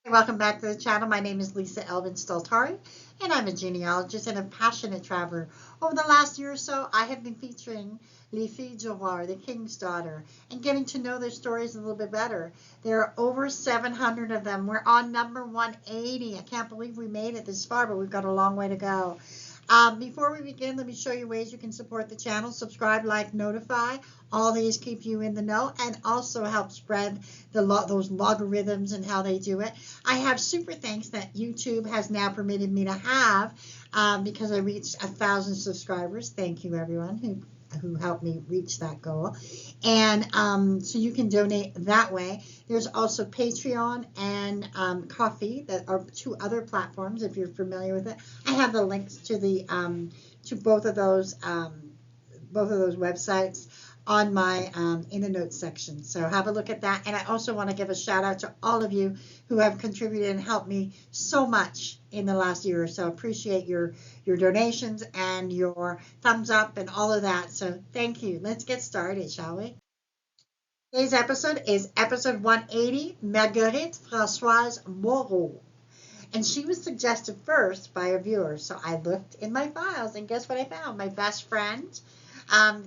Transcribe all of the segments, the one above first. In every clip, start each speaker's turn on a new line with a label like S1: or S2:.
S1: Welcome back to the channel. My name is Lisa Elvin Staltari, and I'm a genealogist and a passionate traveler. Over the last year or so, I have been featuring Les Filles du Roi, the King's Daughter, and getting to know their stories a little bit better. There are over 700 of them. We're on number 180. I can't believe we made it this far, but we've got a long way to go. Before we begin, let me show you ways you can support the channel. Subscribe, like, notify. All these keep you in the know and also help spread those logarithms and how they do it. I have super thanks that YouTube has now permitted me to have because I reached 1,000 subscribers. Thank you, everyone who helped me reach that goal. And so you can donate that way. There's also Patreon and Coffee that are two other platforms if you're familiar with it. I have the links to the to both of those websites on my in the notes section. So have a look at that. And I also want to give a shout out to all of you who have contributed and helped me so much in the last year or so. Appreciate your donations and your thumbs up and all of that. So thank you. Let's get started, shall we? Today's episode is episode 180, Marguerite Francoise Moreau. And she was suggested first by a viewer. So I looked in my files and guess what I found? My best friend.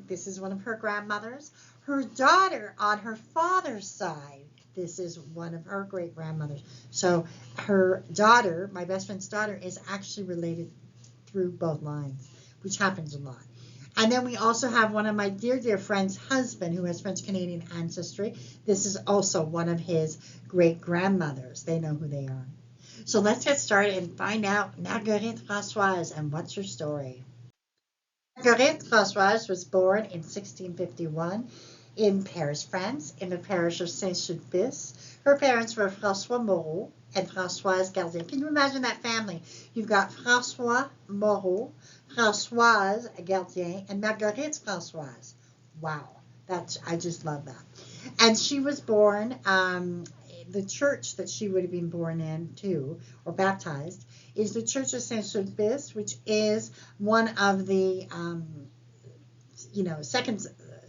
S1: This is one of her grandmothers. Her daughter on her father's side. This is one of her great grandmothers. So her daughter, my best friend's daughter, is actually related through both lines, which happens a lot. And then we also have one of my dear friend's husband who has French Canadian ancestry. This is also one of his great grandmothers. They know who they are. So let's get started and find out Marguerite Françoise and what's her story. Marguerite Françoise was born in 1651 in Paris, France, in the parish of Saint-Sulpice. Her parents were François Moreau and Françoise Gagne. Can you imagine that family? You've got François Moreau, Françoise Gagne, and Marguerite Françoise. Wow, I just love that. And she was born, the church that she would have been born in too, or baptized, is the Church of Saint-Sulpice, which is one of the,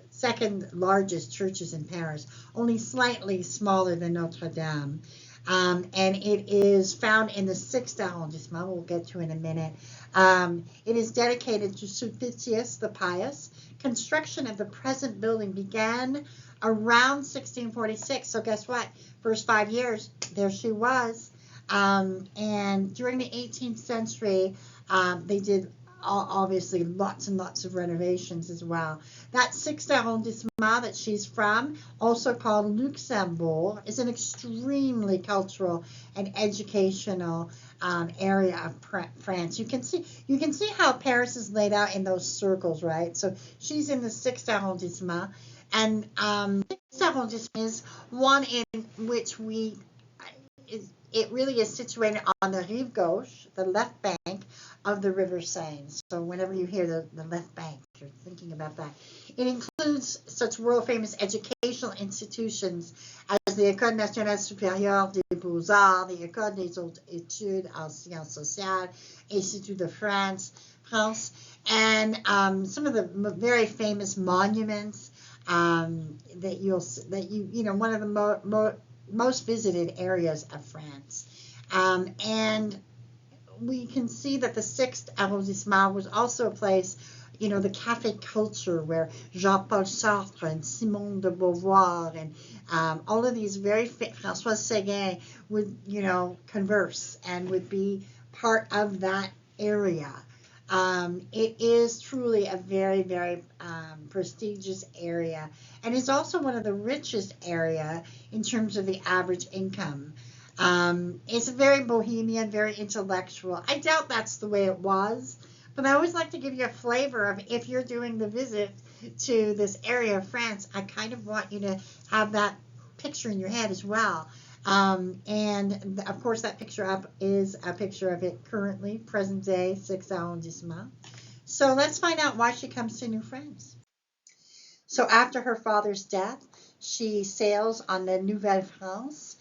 S1: second largest churches in Paris, only slightly smaller than Notre Dame. And it is found in the 6th arrondissement, we'll get to in a minute. It is dedicated to Sulpicius the Pious. Construction of the present building began around 1646. So guess what? First 5 years, there she was. And during the 18th century, they did obviously lots and lots of renovations as well. That 6th arrondissement that she's from, also called Luxembourg, is an extremely cultural and educational area of France. You can see how Paris is laid out in those circles, right? So she's in the 6th arrondissement, and 6th arrondissement is one in which it really is situated on the rive gauche, the left bank of the River Seine. So whenever you hear the left bank, you're thinking about that. It includes such world-famous educational institutions as the École nationale supérieure des beaux-arts, the École des hautes études en sciences sociales, Institut de France, and some of the very famous monuments one of the most visited areas of France. And we can see that the 6th arrondissement was also a place, the cafe culture where Jean-Paul Sartre and Simone de Beauvoir and all of these Françoise Séguin would, converse and would be part of that area. It is truly a very, very prestigious area, and is also one of the richest area in terms of the average income. It's very bohemian, very intellectual. I doubt that's the way it was, but I always like to give you a flavor of if you're doing the visit to this area of France, I kind of want you to have that picture in your head as well. And of course that picture up is a picture of it currently, present day, 6th arrondissement. So let's find out why she comes to New France. So after her father's death, she sails on the Nouvelle France.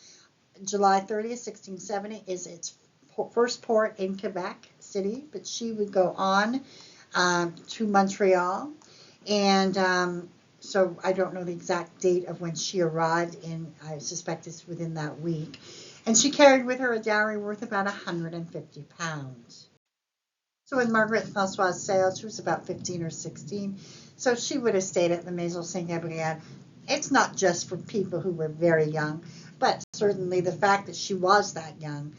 S1: July 30th, 1670 is its first port in Quebec City, but she would go on to Montreal. And so I don't know the exact date of when she arrived in, I suspect it's within that week. and she carried with her a dowry worth about 150 pounds. So when Marguerite Francoise sailed, she was about 15 or 16, so she would have stayed at the Maison Saint-Gabriel. It's not just for people who were very young, but certainly the fact that she was that young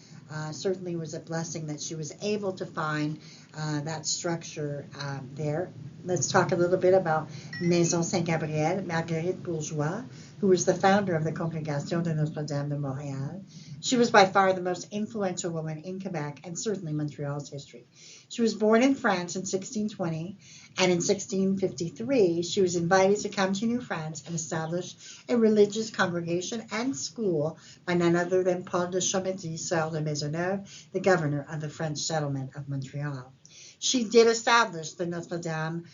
S1: certainly was a blessing that she was able to find that structure there. Let's talk a little bit about Maison Saint-Gabriel, Marguerite Bourgeois, who was the founder of the Congregation de Notre-Dame de Montréal. She was by far the most influential woman in Quebec and certainly Montreal's history. She was born in France in 1620, and in 1653 she was invited to come to New France and establish a religious congregation and school by none other than Paul de Chaumetti, Sieur de Maisonneuve, the governor of the French settlement of Montreal. She did establish the Notre Dame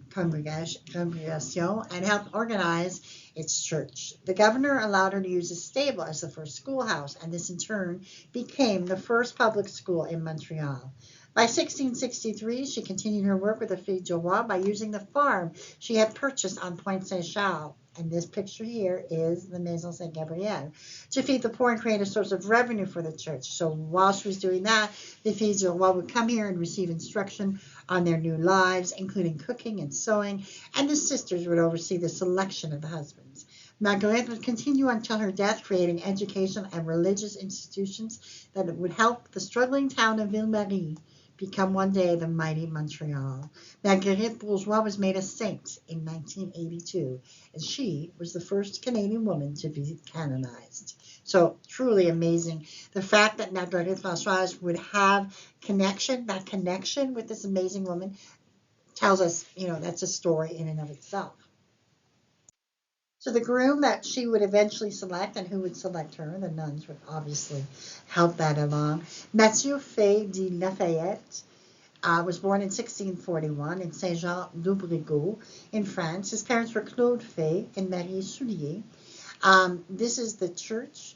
S1: congregation and helped organize its church. The governor allowed her to use a stable as the first schoolhouse, and this in turn became the first public school in Montreal. By 1663, she continued her work with the Filles du Roi by using the farm she had purchased on Pointe Saint-Charles, and this picture here is the Maison Saint-Gabriel, to feed the poor and create a source of revenue for the church. So while she was doing that, the Filles du Roi would come here and receive instruction on their new lives, including cooking and sewing, and the sisters would oversee the selection of the husbands. Marguerite would continue until her death, creating education and religious institutions that would help the struggling town of Ville-Marie become one day the mighty Montreal. Marguerite Bourgeois was made a saint in 1982, and she was the first Canadian woman to be canonized. So truly amazing. The fact that Marguerite Françoise would have that connection with this amazing woman tells us, that's a story in and of itself. So the groom that she would eventually select, and who would select her, the nuns would obviously help that along. Mathieu Fay de Lafayette was born in 1641 in Saint-Jean-d'Aubrigaud in France. His parents were Claude Fay and Marie Soulier. This is the church.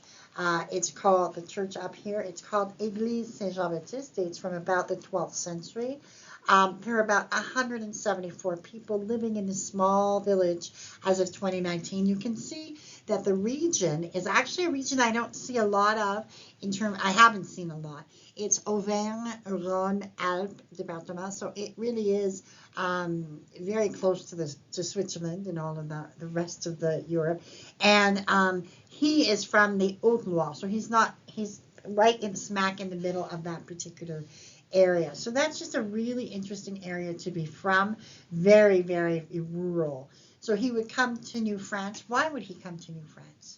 S1: It's called, the church up here, it's called Église Saint-Jean-Baptiste. Dates from about the 12th century. There are about 174 people living in this small village as of 2019. You can see that the region is actually a region I don't see a lot of I haven't seen a lot. It's Auvergne-Rhône-Alpes département, so it really is very close to Switzerland and all of the rest of the Europe. And he is from the Haute-Loire, so he's right smack in the middle of that particular area. So that's just a really interesting area to be from. Very, very rural. So he would come to New France. Why would he come to New France?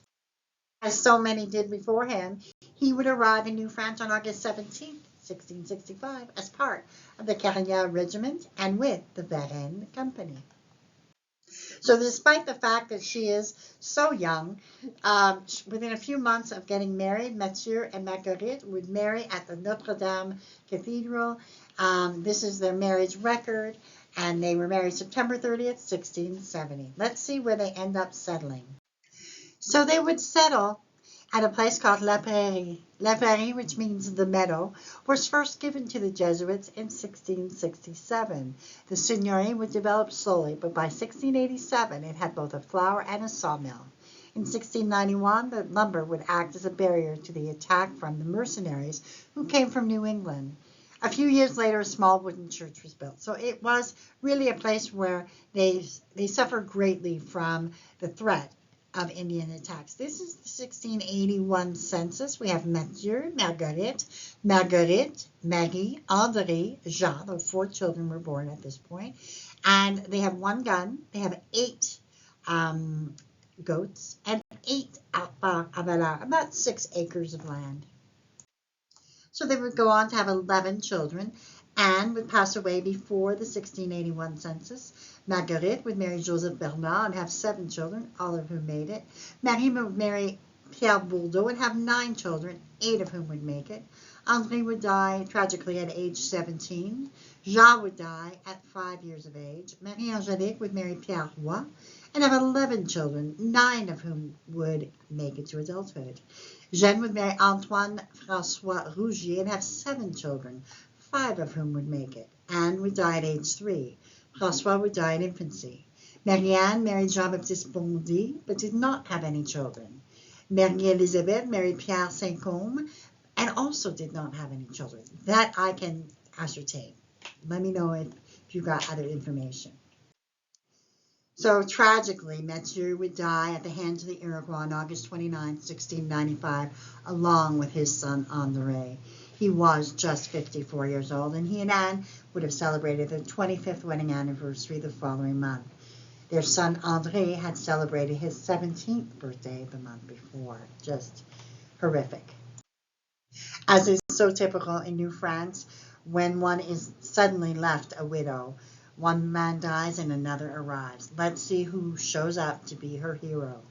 S1: As so many did before him, he would arrive in New France on August 17th, 1665, as part of the Carignan Regiment and with the Varennes Company. So despite the fact that she is so young, within a few months of getting married, Mathieu and Marguerite would marry at the Notre Dame Cathedral. This is their marriage record, and they were married September 30th, 1670. Let's see where they end up settling. So they would settle at a place called La Prairie. La Prairie, which means the meadow, was first given to the Jesuits in 1667. The seigneury would develop slowly, but by 1687 it had both a flour and a sawmill. In 1691, the lumber would act as a barrier to the attack from the mercenaries who came from New England. A few years later, a small wooden church was built. So it was really a place where they suffered greatly from the threat of Indian attacks. This is the 1681 census. We have Mathieu, Marguerite, Marie, André, Jean. The 4 children were born at this point. And they have 1 gun. They have 8 goats and 8 avalar, about 6 acres of land. So they would go on to have 11 children. Anne would pass away before the 1681 census. Marguerite would marry Joseph Bernard and have 7 children, all of whom made it. Marie would marry Pierre Bourdeau and have 9 children, 8 of whom would make it. André would die tragically at age 17. Jean would die at 5 years of age. Marie-Angélique would marry Pierre Roy and have 11 children, 9 of whom would make it to adulthood. Jeanne would marry Antoine François Rougier and have 7 children, 5 of whom would make it. Anne would die at age 3. François would die in infancy. Marianne married Jean-Baptiste Bondy, but did not have any children. Marie-Elisabeth married Pierre Saint-Côme and also did not have any children. That I can ascertain. Let me know if you got other information. So tragically, Mathieu would die at the hands of the Iroquois on August 29, 1695, along with his son André. He was just 54 years old, and he and Anne would have celebrated their 25th wedding anniversary the following month. Their son André had celebrated his 17th birthday the month before. Just horrific. As is so typical in New France, when one is suddenly left a widow, one man dies and another arrives. Let's see who shows up to be her hero.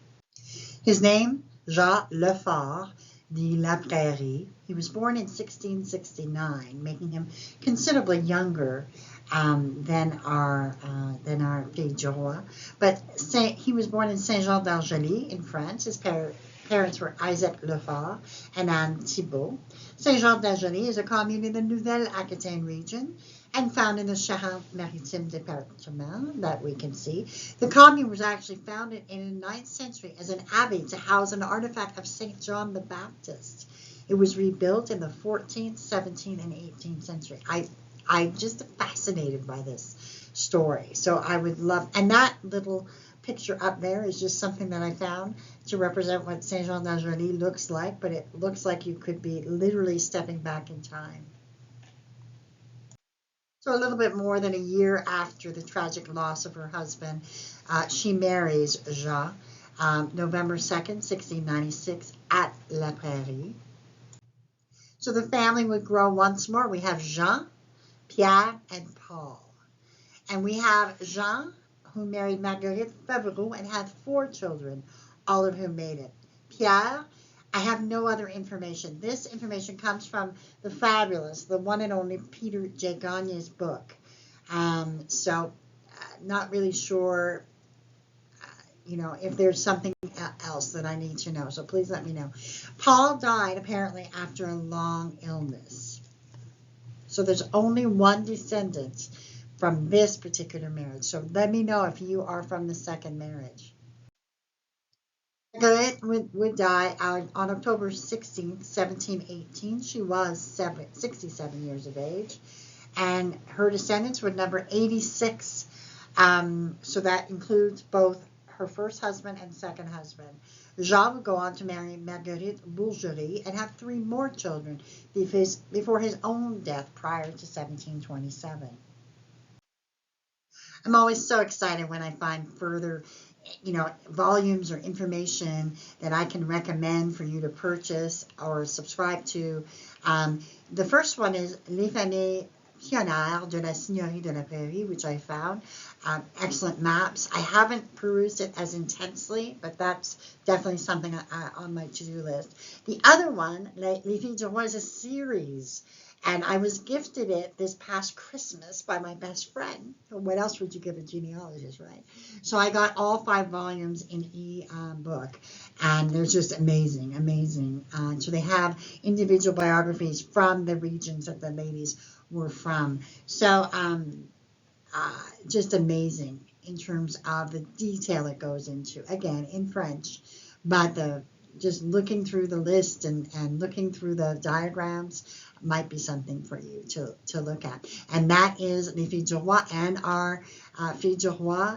S1: His name, Jean Lefort de la Prairie. He was born in 1669, making him considerably younger than our Fille du Roi. But he was born in Saint-Jean d'Argely in France. His parents were Isaac Lefort and Anne Thibault. Saint-Jean d'Argely is a commune in the Nouvelle-Aquitaine region and found in the Charente-Maritime department that we can see. The commune was actually founded in the 9th century as an abbey to house an artifact of St. John the Baptist. It was rebuilt in the 14th, 17th, and 18th century. I'm just fascinated by this story. So I would love, and that little picture up there is just something that I found to represent what Saint Jean d'Argely looks like, but it looks like you could be literally stepping back in time. So a little bit more than a year after the tragic loss of her husband, she marries Jean, November 2nd, 1696, at La Prairie. So the family would grow once more. We have Jean, Pierre, and Paul. And we have Jean, who married Marguerite Favreau and had 4 children, all of whom made it. Pierre, I have no other information. This information comes from the fabulous, the one and only Peter J. Gagne's book. Not really sure, if there's something else that I need to know. So please let me know. Paul died apparently after a long illness. So there's only one descendant from this particular marriage. So let me know if you are from the second marriage. Marguerite would die on October 16th, 1718. She was 67 years of age. And her descendants would number 86. So that includes both her first husband and second husband. Jean would go on to marry Marguerite Bourgerie and have 3 more children before his own death prior to 1727. I'm always so excited when I find further, volumes or information that I can recommend for you to purchase or subscribe to. The first one is Les Familles Pionnières de la Seigneurie de la Prairie, which I found. Excellent maps. I haven't perused it as intensely, but that's definitely something on my to-do list. The other one, Les Filles du Roi, is a series. And I was gifted it this past Christmas by my best friend. What else would you give a genealogist, right? So I got all 5 volumes in e-book, and they're just amazing. So they have individual biographies from the regions that the ladies were from. So just amazing in terms of the detail it goes into. Again, in French, but just looking through the list and looking through the diagrams might be something for you to look at. And that is Les Filles du Roi, and our Fille du Roi,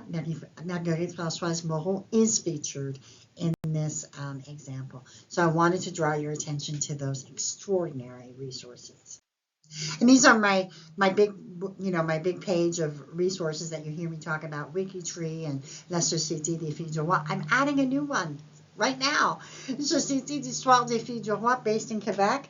S1: Marguerite Francoise Moreau, is featured in this example. So I wanted to draw your attention to those extraordinary resources. And these are my big page of resources that you hear me talk about, Wikitree and La Société des Filles du Roi. I'm adding a new one right now, Société d'Histoire des Filles du Roi, based in Quebec.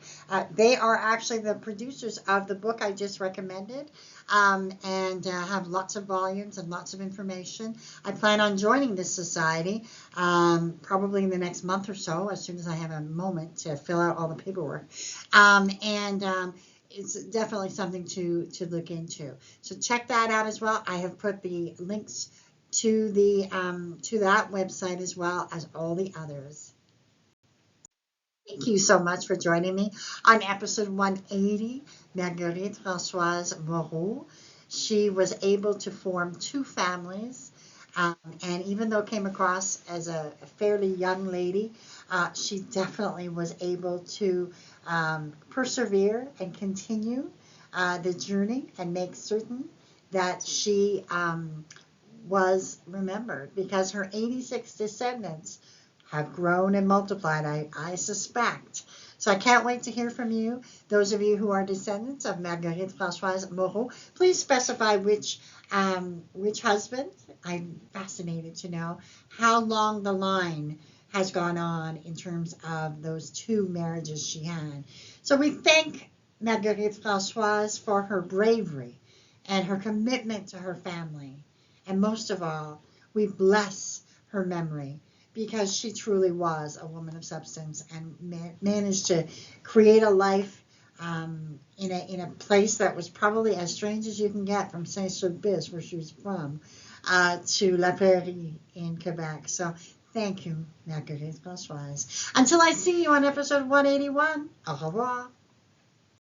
S1: They are actually the producers of the book I just recommended, and have lots of volumes and lots of information. I plan on joining this society probably in the next month or so, as soon as I have a moment to fill out all the paperwork. It's definitely something to look into. So check that out as well. I have put the links to that website as well as all the others. Thank you so much for joining me on episode 180, Marguerite Françoise Moreau. She was able to form 2 families And even though came across as a fairly young lady, she definitely was able to persevere and continue the journey and make certain that she was remembered because her 86 descendants have grown and multiplied, I suspect. So I can't wait to hear from you. Those of you who are descendants of Marguerite Francoise Moreau, please specify which husband. I'm fascinated to know how long the line has gone on in terms of those two marriages she had. So we thank Marguerite Francoise for her bravery and her commitment to her family. And most of all, we bless her memory because she truly was a woman of substance and managed to create a life in a place that was probably as strange as you can get from Saint-Sulpice, where she was from, to La Prairie in Quebec. So thank you, Marguerite Françoise. Until I see you on episode 181, au revoir.